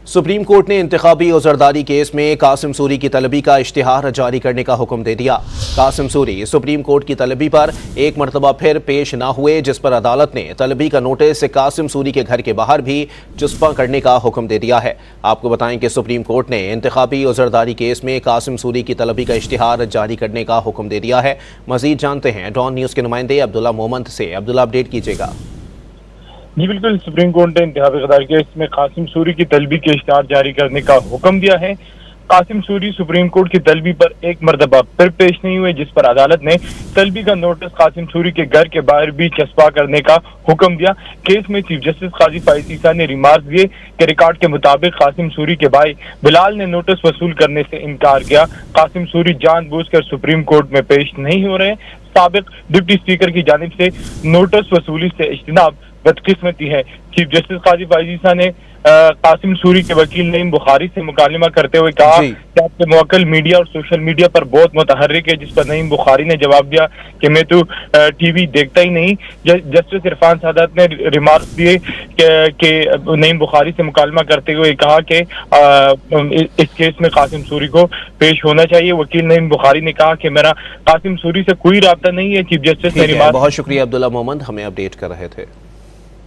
Supreme court ने इंतखाबी ओजरदारी case में कासिम सूरी की तलबी का इश्तिहार जारी करने का हुक्म दे दिया। कासिम सूरी सुप्रीम कोर्ट की तलबी पर एक मरतबा फिर पेश न हुए, जिस पर अदालत ने तलबी का नोटिस कासिम सूरी के घर के बाहर भी चुस्पा करने का हुक्म दे दिया है। आपको बताएं कि सुप्रीम कोर्ट ने इंतखाबी ओजरदारी केस में कासिम सूरी की तलबी का इश्तिहार जारी करने का हुक्म दे दिया है। मजीद जानते हैं डॉन न्यूज़ के नुमाइंदे अब्दुल्ला मोहम्मद से। अब्दुल्ला, अपडेट कीजिएगा। जी बिल्कुल, सुप्रीम कोर्ट ने इंतखाबी गद्दारी केस में कासिम सूरी की तलबी के इश्तिहार जारी करने का हुक्म दिया है। कासिम सूरी सुप्रीम कोर्ट की तलबी पर एक मरतबा फिर पेश नहीं हुए, जिस पर अदालत ने तलबी का नोटिस कासिम सूरी के घर के बाहर भी चस्पा करने का हुक्म दिया। केस में चीफ जस्टिस काजी फाइज ईसा ने रिमार्क दिए कि रिकॉर्ड के मुताबिक कासिम सूरी के भाई बिलाल ने नोटिस वसूल करने से इनकार किया। कासिम सूरी जानबूझकर सुप्रीम कोर्ट में पेश नहीं हो रहे। साबिक डिप्टी स्पीकर की जानिब से नोटिस वसूली से इज्तिनाब बदकिस्मती है। चीफ जस्टिस काजी फाइज ईसा ने कासिम सूरी के वकील नईम बुखारी से मुकालमा करते हुए कहा कि आपके मुवक्किल मीडिया और सोशल मीडिया पर बहुत मुतहर्रिक है, जिस पर नईम बुखारी ने जवाब दिया कि मैं तो टीवी देखता ही नहीं। जस्टिस इरफान सादात ने रिमार्क दिए कि नईम बुखारी से मुकालमा करते हुए कहा कि इस केस में कासिम सूरी को पेश होना चाहिए। वकील नईम बुखारी ने कहा कि मेरा कासिम सूरी से कोई राब्ता नहीं है। चीफ जस्टिस ने रिमार्क। बहुत शुक्रिया अब्दुल्ला मोहम्मद, हमें अपडेट कर रहे थे।